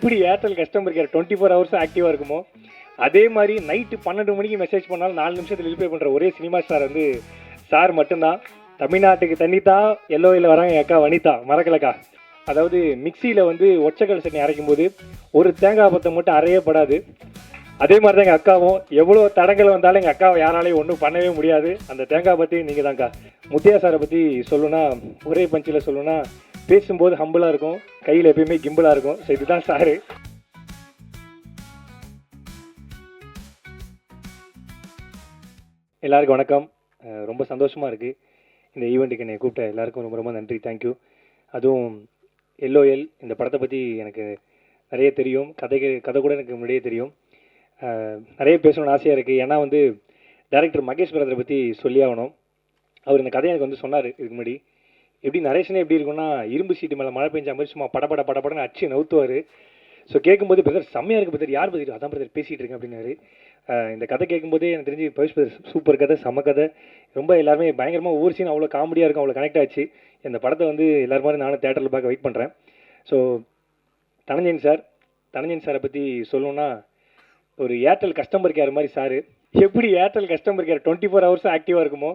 எப்படி Airtel customer care 24 hours ஆக்டிவாக இருக்குமோ அதே மாதிரி நைட்டு 12 மணிக்கு மெசேஜ் பண்ணாலும் 4 நிமிஷத்தில் ரிப்ளை பண்ணுற ஒரே சினிமா ஸ்டார் வந்து சார் மட்டும்தான். தமிழ்நாட்டுக்கு தண்ணித்தா எல்லோவில் வராங்க அக்கா வனிதா மறக்கலக்கா. அதாவது மிக்சியில் வந்து ஒச்சக்கல் சட்னி அரைக்கும் போது ஒரு தேங்காய் பத்தை மட்டும் அரையப்படாது. அதே மாதிரி தான் எங்கள் அக்காவும் எவ்வளோ தடங்கள் வந்தாலும் எங்கள் அக்காவை யாராலையும் ஒன்றும் பண்ணவே முடியாது. அந்த தேங்காய் பற்றி நீங்கள் தான்க்கா. முத்தியா சாரை பற்றி சொல்லணும்னா ஒரே பஞ்சில் சொல்லணும்னா பேசும்போது ஹம்பிளாக இருக்கும், கையில் எப்பயுமே கிம்பிளாக இருக்கும். ஸோ இதுதான் சாரு. எல்லாருக்கும் வணக்கம். ரொம்ப சந்தோஷமாக இருக்குது இந்த ஈவெண்ட்டுக்கு என்னை கூப்பிட்ட எல்லாருக்கும் ரொம்ப ரொம்ப நன்றி, தேங்க்யூ. அதுவும் எல்ஓஎல் இந்த படத்தை பற்றி எனக்கு நிறைய தெரியும், கதை கூட எனக்கு முன்னாடியே தெரியும். நிறைய பேசணும்னு ஆசையாக இருக்குது. ஏன்னா வந்து டைரக்டர் மகேஷ் பிரதரை பற்றி சொல்லி ஆகணும். அவர் இந்த கதையை எனக்கு வந்து சொன்னார் இதுக்கு முன்னாடி. எப்படி நரேஷனே எப்படி இருக்குன்னா இரும்பு சீட்டு மேலே மழை பெஞ்சா மாதிரி சும்மா படப்படன்னு அச்சு நவுத்துவார். ஸோ கேட்கும்போது பிரதர் செம்மையாக இருக்குது பிரதர், யார் பிரதர் அதான் பிரதர் பேசிகிட்டு இருக்கேன் அப்படின்னாரு. இந்த கதை கேட்கும்போதே எனக்கு தெரிஞ்சு பவிஷ் பிரதர் சூப்பர் கதை, செம்ம கதை. ரொம்ப எல்லாருமே பயங்கரமாக ஒவ்வொரு சீன் அவ்வளோ காமெடியாக இருக்கும், அவ்வளோ கனெக்ட் ஆச்சு. இந்த படத்தை வந்து எல்லாரும் மாதிரி நானும் தேட்டரில் பார்க்க வெயிட் பண்ணுறேன். ஸோ தனஞ்சயன் சாரை பற்றி சொல்லணுன்னா ஒரு ஏர்டெல் கஸ்டமர் கேர் மாதிரி சார். எப்படி ஏர்டெல் கஸ்டமர் கேர் 24 ஹவர்ஸ் ஆக்டிவாக இருக்குமோ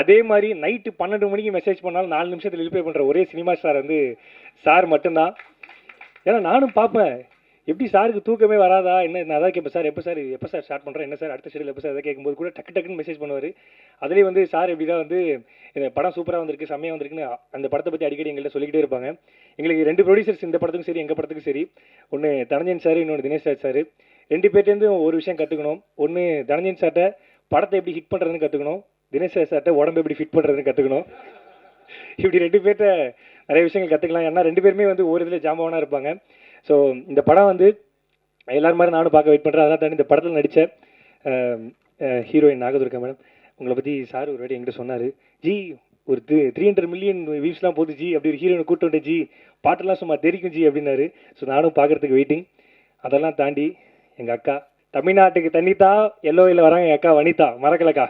அதே மாதிரி நைட்டு 12 மணிக்கு மெசேஜ் பண்ணாலும் 4 நிமிஷத்தில் ரிப்ளை பண்ணுற ஒரே சினிமா ஸ்டார் வந்து சார் மட்டும்தான். ஏன்னா நானும் பார்ப்பேன், எப்படி சாருக்கு தூக்கமே வராதா என்ன, நான் அதான் கேட்பேன், சார் எப்போ சார் ஸ்டார்ட் பண்ணுறேன், என்ன சார் அடுத்த ஷெடியூல் எப்போ சார், எதாவது கேட்கும்போது கூட டக்குன்னு மெசேஜ் பண்ணுவார். அதுலேயும் வந்து சார் எப்படி தான் வந்து இந்த படம் சூப்பராக வந்திருக்கு, செம்மையாக வந்திருக்குன்னு அந்த படத்தை பற்றி அடிக்கடி எங்கள்கிட்ட சொல்லிக்கிட்டே இருப்பாங்க. எங்களுக்கு 2 ப்ரொடியூசர்ஸ் இந்த படத்துக்கும் சரி எங்கள் படத்துக்கும் சரி, ஒன்று தனஞ்சயன் சார், இன்னொன்று தினேஷ் ராஜ் சார். 2 பேர்ட்டேருந்து ஒரு விஷயம் கற்றுக்கணும். ஒன்று தனஞ்சயன் சார்ட்ட படத்தை எப்படி ஹிட் பண்ணுறதுன்னு கற்றுக்கணும், தினேஷ் ராஜ் சார்ட்ட உடம்பு எப்படி ஃபிட் பண்ணுறதுன்னு கற்றுக்கணும். இப்படி 2 பேர்ட்ட நிறைய விஷயங்கள் கற்றுக்கலாம். ஏன்னா 2 பேருமே வந்து ஒரு இதில் ஜாம்பவானாக இருப்பாங்க. ஸோ இந்த படம் வந்து எல்லாரும் மாதிரி நானும் பார்க்க வெயிட் பண்ணுறேன். அதெல்லாம் தாண்டி இந்த படத்தில் நடித்த ஹீரோயின் நாகதுர்கா மேடம், உங்களை பற்றி சார் ஒரு வாட்டி என்கிட்ட சொன்னார், ஜி ஒரு 300 மில்லியன் வியூஸ்லாம் போகுது ஜி, அப்படி ஒரு ஹீரோயினை கூப்பிட்டு வந்துட்டு ஜி பாட்டெல்லாம் சும்மா தெரிக்கும் ஜி அப்படின்னாரு. ஸோ நானும் பார்க்குறதுக்கு வெயிட்டிங். அதெல்லாம் தாண்டி எங்கள் அக்கா தமிழ்நாட்டுக்கு தண்ணித்தா எல்லோவில் வராங்க எங்கள் அக்கா வனிதா மறக்கலக்கா.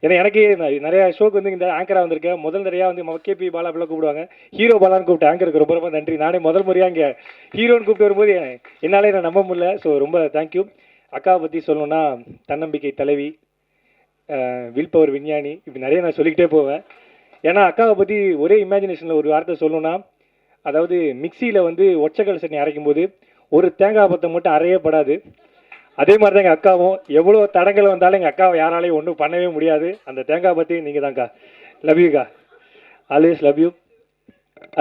ஏன்னா எனக்கு நிறையா ஷோக்கு வந்து இந்த ஆங்கராக வந்திருக்கேன். முதல் நிறையா வந்து கேபி பாலா அப்படிலாம் கூப்பிடுவாங்க, ஹீரோ பாலான்னு கூப்பிட்டு ஆங்கருக்கு ரொம்ப ரொம்ப நன்றி. நானே முதல் முறையாக இங்கே ஹீரோன்னு கூப்பிட்டு வரும்போது என்னாலே நான் நம்ப முடியல. ஸோ ரொம்ப தேங்க்யூ. அக்காவை பற்றி சொல்லணுன்னா தன்னம்பிக்கை தலைவி, வில் பவர் விஞ்ஞானி, இப்படி நிறைய நான் சொல்லிக்கிட்டே போவேன். ஏன்னா அக்காவை பற்றி ஒரே இமேஜினேஷனில் ஒரு வார்த்தை சொல்லணுன்னா, அதாவது மிக்சியில் வந்து ஒச்சக்கல் சட்னி அரைக்கும் போது ஒரு தேங்காய் பத்தை மட்டும் அரையப்படாது. அதே மாதிரி தான் எங்கள் அக்காவும் எவ்வளோ தடங்கள் வந்தாலும் எங்கள் அக்காவை யாராலையும் ஒன்றும் பண்ணவே முடியாது. அந்த தேங்காய் பற்றி நீங்கள் தான்க்கா. லவ் யூக்கா, ஆல்வேஸ் லவ் யூ.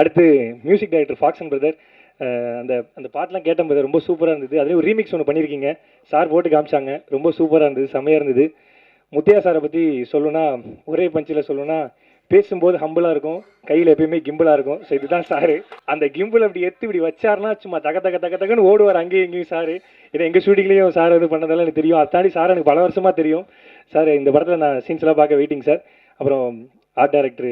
அடுத்து மியூசிக் டைரக்டர் ஃபாக்சன் பிரதர், அந்த அந்த பாட்டெலாம் கேட்ட பிரதர் ரொம்ப சூப்பராக இருந்தது. அதுலேயும் ஒரு ரீமிக்ஸ் ஒன்று பண்ணியிருக்கீங்க, சார் போட்டு காமிச்சாங்க, ரொம்ப சூப்பராக இருந்தது, செம்மையாக இருந்தது. முத்தியா சாரை பற்றி சொல்லணுன்னா ஒரே பஞ்சில் சொல்லணுன்னா பேசும்போது ஹம்பிளாக இருக்கும், கையில் எப்பயுமே கிம்பிளாக இருக்கும். ஸோ இதுதான் சாரு. அந்த கிம்பிள் அப்படி எடுத்து இப்படி வச்சாருன்னா சும்மா தகன்னு ஓடுவார் அங்கேயும் இங்கேயும் சாரு. ஏன்னா எங்கள் ஷூட்டிங்லேயும் சார் இது பண்ணதெல்லாம் எனக்கு தெரியும். அதை தாண்டி சார் எனக்கு பல வருஷமாக தெரியும். சார் இந்த படத்தில் நான் சீன்ஸ்லாம் பார்க்க வெயிட்டிங் சார். அப்புறம் ஆர்ட் டைரக்டர்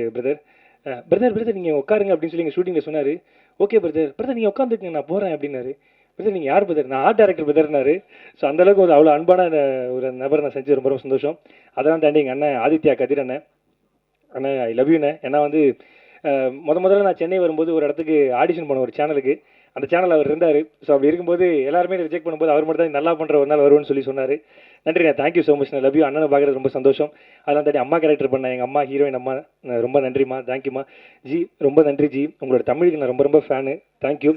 பிரதர் நீங்கள் உட்காருங்க அப்படின்னு சொல்லி எங்கள் ஷூட்டிங்கில் சொன்னார். ஓகே பிரதர் நீங்கள் உட்காந்துருக்கீங்க, நான் போகிறேன் அப்படின்னாரு. பிரதர் நீங்கள் யார் பிரதர், நான் ஆர்ட் டைரக்டர் பிரதர்னாரு. ஸோ அந்தளவுக்கு ஒரு அவ்வளோ அன்பான ஒரு நபர் நான் செஞ்சு ரொம்ப ரொம்ப சந்தோஷம். அதெல்லாம் தாண்டி எங்கள் அண்ணன் ஆதித்யா கதிர் அண்ணன் ஐ லவ் யூண்ணே. ஏன்னா வந்து முதல்ல நான் சென்னை வரும்போது ஒரு இடத்துக்கு ஆடிஷன் பண்ண ஒரு சேனலுக்கு, அந்த சேனல் அவர் இருந்தார். ஸோ அப்படி இருக்கும்போது எல்லாருமே ரிஜெக்ட் பண்ணும்போது அவர் மட்டும் தான் நல்லா பண்ணுற ஒரு நாள் வருவோன்னு சொல்லி சொன்னார். நன்றிண்ணே, தேங்க்யூ ஸோ மச். நான் லவ் யூ. அண்ணனை பார்க்குறது ரொம்ப சந்தோஷம். அதெல்லாம் தாண்டி அம்மா கேரக்டர் பண்ணேன், எங்கள் அம்மா ஹீரோயின் அம்மா, ரொம்ப நன்றிம்மா, தேங்க்யூம்மா. ஜி ரொம்ப நன்றி ஜி, உங்களோட தமிழுக்கு நான் ரொம்ப ரொம்ப fan, thank you.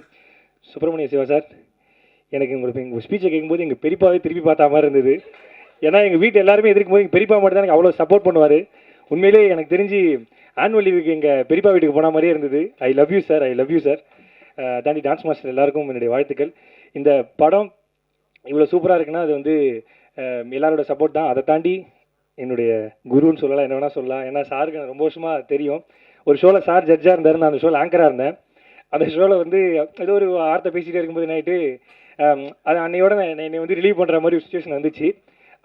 Subramania Siva sir, எனக்கு உங்கள் ஸ்பீச்சை கேட்கும்போது எங்கள் பெரியப்பாவே திருப்பி பார்த்தா மாதிரி இருந்தது. ஏன்னா எங்கள் வீட்டு எல்லாருமே எதிர்க்கும் போது எங்கள் பெரியப்பா மட்டும் தான் எனக்கு அவ்வளோ சப்போர்ட் பண்ணுவார். உண்மையிலே எனக்கு தெரிஞ்சு ஆனுவல் லீவுக்கு எங்கள் பெரியப்பா வீட்டுக்கு போன மாதிரியே இருந்தது. I love you sir, I love you sir. தாண்டி டான்ஸ் மாஸ்டர் எல்லாருக்கும் என்னுடைய வாழ்த்துக்கள். இந்த படம் இவ்வளோ சூப்பராக இருக்குன்னா அது வந்து எல்லாரோட சப்போர்ட் தான். அதை தாண்டி என்னுடைய குருன்னு சொல்லலாம், என்ன வேணால் சொல்லலாம். ஏன்னா சாருக்கு நான் ரொம்ப வருஷமாக தெரியும். ஒரு ஷோவில் சார் ஜட்ஜாக இருந்தார், நான் அந்த ஷோவில் ஆங்கராக இருந்தேன். அந்த ஷோவில் வந்து ஏதோ ஒரு வார்த்தை பேசிகிட்டே இருக்கும்போது நைட்டு அது அன்னையோட என்னை வந்து ரிலீவ் பண்ணுற மாதிரி ஒரு சுச்சுவேஷன் வந்துச்சு.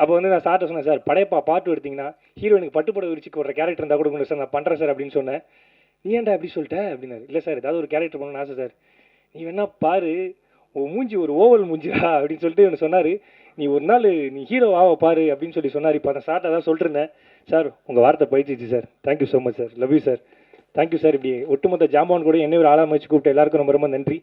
அப்போ வந்து நான் சார்ட்ட சொன்னேன், சார் படையப்பா பாட்டு எடுத்திங்கன்னா ஹீரோயினுக்கு பட்டுப்பட விரிச்சிக்கு வர கேரக்டர் இருந்தால் கூட கொடுங்க சார், நான் பண்ணுறேன் சார் அப்படின்னு சொன்னேன். நீ ஏன்டா அப்படி சொல்லிட்டேன் அப்படின்னாரு. இல்லை சார் ஏதாவது ஒரு கேரக்டர் பண்ணணும்னு ஆசை சார், நீ வேணா பாரு, மூஞ்சி ஒரு ஓவல் மூஞ்சிடா அப்படின்னு சொல்லிட்டு எனக்கு சொன்னார். நீ ஒரு நாள் நீ ஹீரோ ஆவ பாரு அப்படின்னு சொல்லி சொன்னார். இப்போ நான் சார்ட்ட தான் சொல்லிட்டு இருந்தேன். சார் உங்கள் வார்த்தை பயிற்சிச்சு sir, thank you so much sir, love you sir, thank you sir. இப்படி ஒட்டுமொத்த ஜாம்பவான் கூட என்னை ஒரு ஆளாக வச்சு கூப்பிட்டு எல்லாருக்கும் ரொம்ப ரொம்ப நன்றி.